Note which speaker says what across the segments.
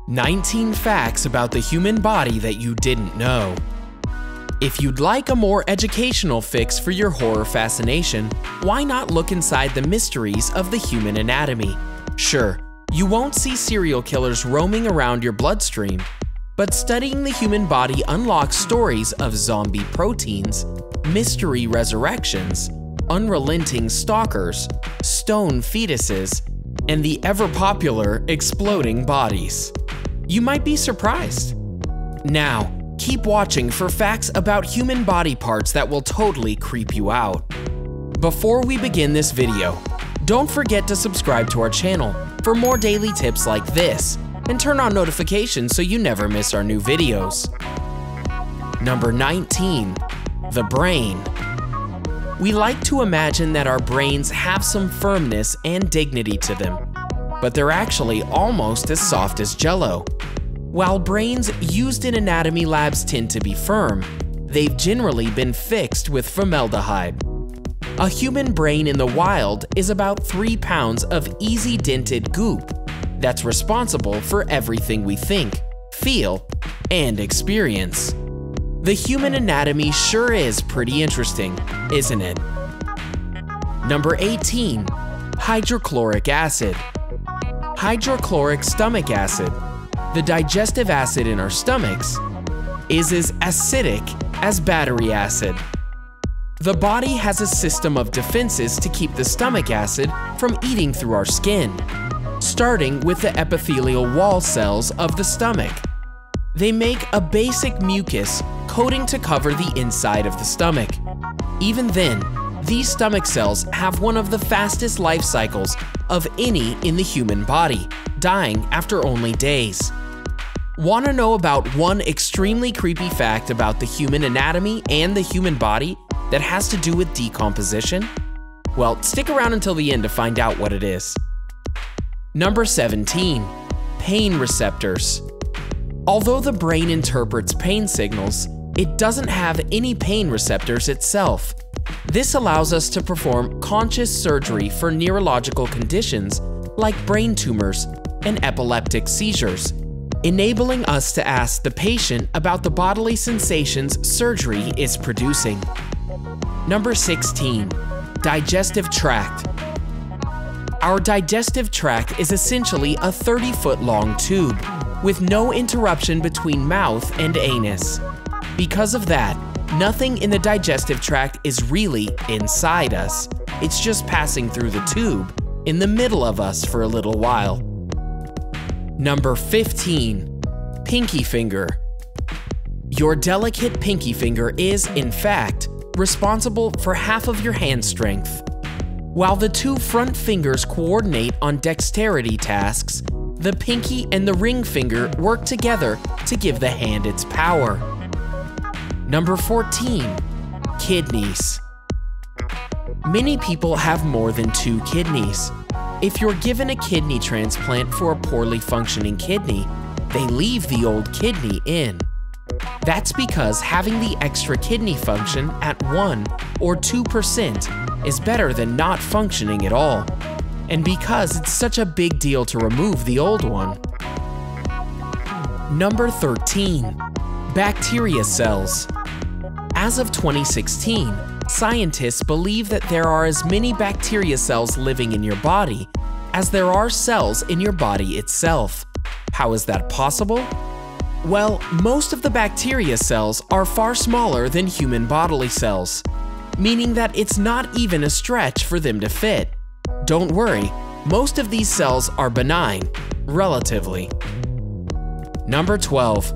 Speaker 1: 19 facts about the human body that you didn't know. If you'd like a more educational fix for your horror fascination, why not look inside the mysteries of the human anatomy? Sure, you won't see serial killers roaming around your bloodstream, but studying the human body unlocks stories of zombie proteins, mystery resurrections, unrelenting stalkers, stone fetuses, and the ever-popular exploding bodies. You might be surprised. Now, keep watching for facts about human body parts that will totally creep you out. Before we begin this video, don't forget to subscribe to our channel for more daily tips like this, and turn on notifications so you never miss our new videos. Number 19. The brain. We like to imagine that our brains have some firmness and dignity to them, but they're actually almost as soft as Jell-O. While brains used in anatomy labs tend to be firm, they've generally been fixed with formaldehyde. A human brain in the wild is about 3 pounds of easy dented goop that's responsible for everything we think, feel, and experience. The human anatomy sure is pretty interesting, isn't it? Number 18. Hydrochloric acid. Hydrochloric stomach acid, the digestive acid in our stomachs, is as acidic as battery acid. The body has a system of defenses to keep the stomach acid from eating through our skin, starting with the epithelial wall cells of the stomach. They make a basic mucus coating to cover the inside of the stomach. Even then, these stomach cells have one of the fastest life cycles of any in the human body, dying after only days. Want to know about one extremely creepy fact about the human anatomy and the human body that has to do with decomposition? Well, stick around until the end to find out what it is. Number 17. Pain receptors. Although the brain interprets pain signals, it doesn't have any pain receptors itself. This allows us to perform conscious surgery for neurological conditions like brain tumors and epileptic seizures, enabling us to ask the patient about the bodily sensations surgery is producing. Number 16. Digestive tract. Our digestive tract is essentially a 30-foot long tube, with no interruption between mouth and anus. Because of that, nothing in the digestive tract is really inside us. It's just passing through the tube in the middle of us for a little while. Number 15. Pinky finger. Your delicate pinky finger is, in fact, responsible for half of your hand strength. While the two front fingers coordinate on dexterity tasks, the pinky and the ring finger work together to give the hand its power. Number 14. Kidneys. Many people have more than 2 kidneys. If you're given a kidney transplant for a poorly functioning kidney, they leave the old kidney in. That's because having the extra kidney function at 1 or 2% is better than not functioning at all, and because it's such a big deal to remove the old one. Number 13. Bacterial cells. As of 2016, scientists believe that there are as many bacteria cells living in your body as there are cells in your body itself. How is that possible? Well, most of the bacteria cells are far smaller than human bodily cells, meaning that it's not even a stretch for them to fit. Don't worry, most of these cells are benign, relatively. Number 12.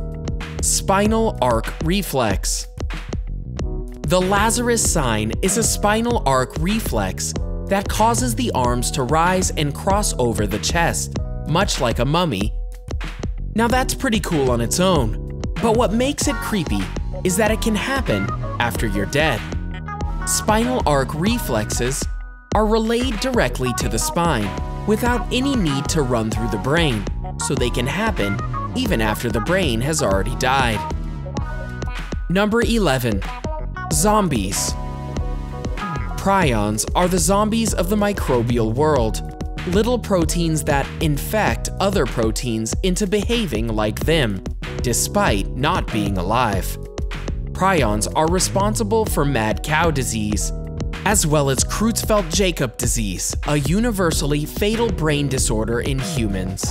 Speaker 1: Spinal Arc Reflex. The Lazarus sign is a spinal arc reflex that causes the arms to rise and cross over the chest, much like a mummy. Now that's pretty cool on its own, but what makes it creepy is that it can happen after you're dead. Spinal arc reflexes are relayed directly to the spine without any need to run through the brain, so they can happen even after the brain has already died. Number 11. Zombies. Prions are the zombies of the microbial world. little proteins that infect other proteins into behaving like them, despite not being alive. Prions are responsible for mad cow disease, as well as Creutzfeldt-Jakob disease, a universally fatal brain disorder in humans.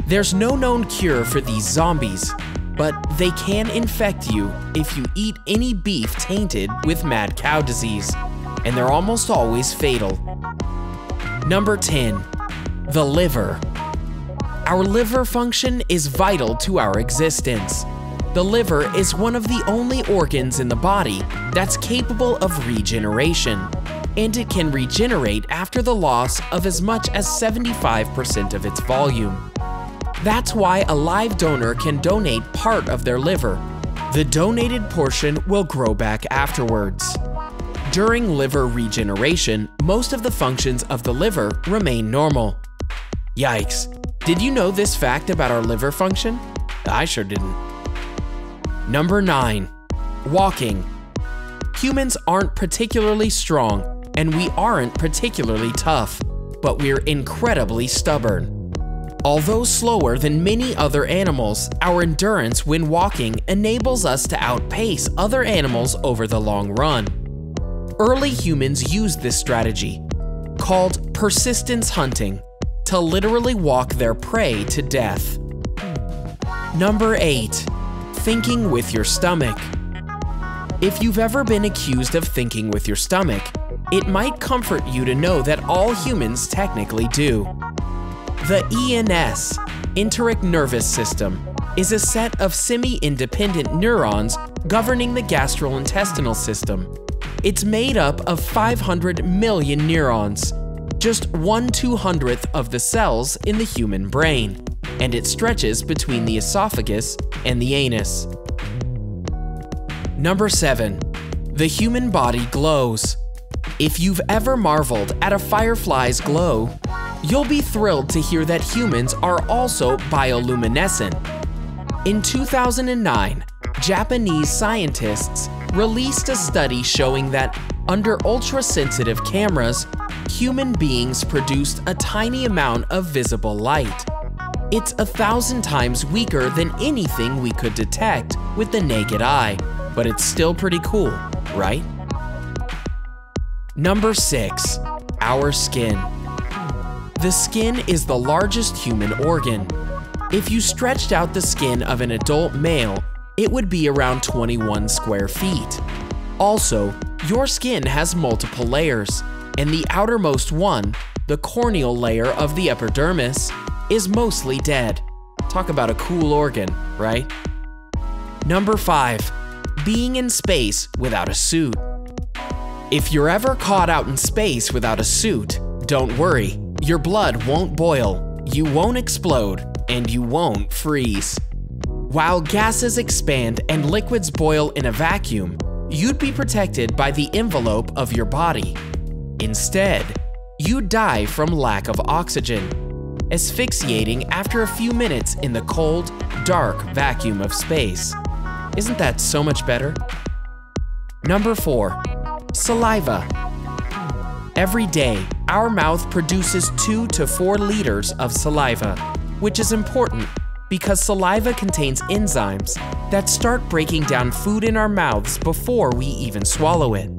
Speaker 1: There's no known cure for these zombies, but they can infect you if you eat any beef tainted with mad cow disease, and they're almost always fatal. Number 10. The liver. Our liver function is vital to our existence. The liver is one of the only organs in the body that's capable of regeneration, and it can regenerate after the loss of as much as 75% of its volume. That's why a live donor can donate part of their liver. The donated portion will grow back afterwards. During liver regeneration, most of the functions of the liver remain normal. Yikes! Did you know this fact about our liver function? I sure didn't. Number 9. Walking. Humans aren't particularly strong, and we aren't particularly tough, but we're incredibly stubborn. Although slower than many other animals, our endurance when walking enables us to outpace other animals over the long run. Early humans used this strategy, called persistence hunting, to literally walk their prey to death. Number 8. Thinking with your stomach. If you've ever been accused of thinking with your stomach, it might comfort you to know that all humans technically do. The ENS, enteric nervous system, is a set of semi-independent neurons governing the gastrointestinal system. It's made up of 500 million neurons, just 1/200th of the cells in the human brain, and it stretches between the esophagus and the anus. Number 7. The human body glows. If you've ever marveled at a firefly's glow, you'll be thrilled to hear that humans are also bioluminescent. In 2009, Japanese scientists released a study showing that under ultra-sensitive cameras, human beings produced a tiny amount of visible light. It's 1,000 times weaker than anything we could detect with the naked eye, but it's still pretty cool, right? Number 6. Our skin. The skin is the largest human organ. If you stretched out the skin of an adult male, it would be around 21 square feet. Also, your skin has multiple layers, and the outermost one, the corneal layer of the epidermis, is mostly dead. Talk about a cool organ, right? Number 5. Being in space without a suit. If you're ever caught out in space without a suit, don't worry. Your blood won't boil, you won't explode, and you won't freeze. While gases expand and liquids boil in a vacuum, you'd be protected by the envelope of your body. Instead, you'd die from lack of oxygen, asphyxiating after a few minutes in the cold, dark vacuum of space. Isn't that so much better? Number 4. Saliva. Every day, our mouth produces 2 to 4 liters of saliva, which is important because saliva contains enzymes that start breaking down food in our mouths before we even swallow it.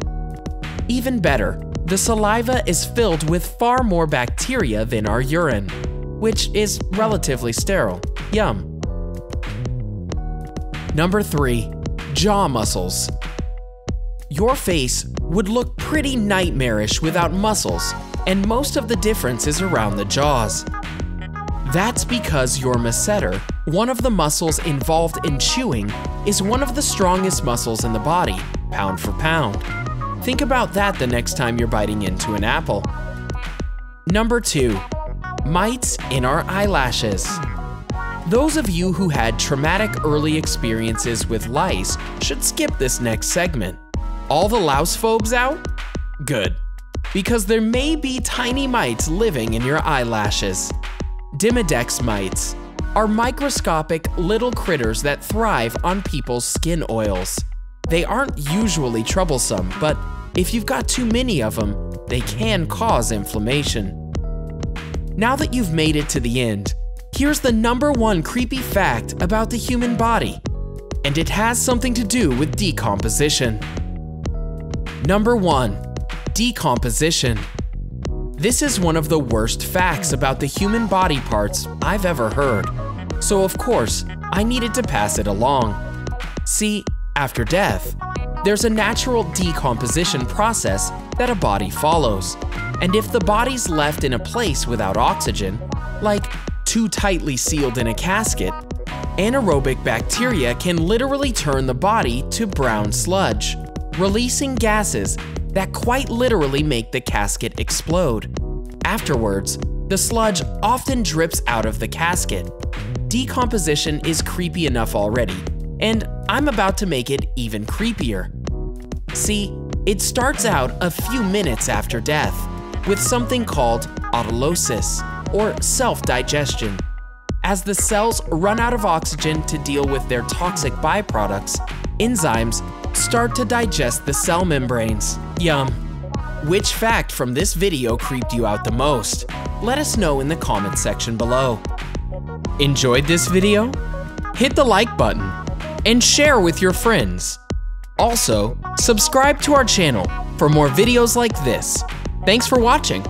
Speaker 1: Even better, the saliva is filled with far more bacteria than our urine, which is relatively sterile. Yum. Number 3. Jaw muscles. Your face would look pretty nightmarish without muscles, and most of the difference is around the jaws. That's because your masseter, one of the muscles involved in chewing, is one of the strongest muscles in the body, pound for pound. Think about that the next time you're biting into an apple. Number 2. Mites in our eyelashes. Those of you who had traumatic early experiences with lice should skip this next segment. All the louse-phobes out? Good, because there may be tiny mites living in your eyelashes. Demodex mites are microscopic little critters that thrive on people's skin oils. They aren't usually troublesome, but if you've got too many of them, they can cause inflammation. Now that you've made it to the end, here's the #1 creepy fact about the human body, and it has something to do with decomposition. Number 1. Decomposition. This is one of the worst facts about the human body parts I've ever heard, so of course, I needed to pass it along. See, after death, there's a natural decomposition process that a body follows, and if the body's left in a place without oxygen, like too tightly sealed in a casket, anaerobic bacteria can literally turn the body to brown sludge, releasing gases that quite literally make the casket explode. Afterwards, the sludge often drips out of the casket. Decomposition is creepy enough already, and I'm about to make it even creepier. See, it starts out a few minutes after death, with something called autolysis, or self-digestion. As the cells run out of oxygen to deal with their toxic byproducts, enzymes start to digest the cell membranes. Yum. Which fact from this video creeped you out the most? Let us know in the comment section below. Enjoyed this video? Hit the like button and share with your friends. Also, subscribe to our channel for more videos like this. Thanks for watching.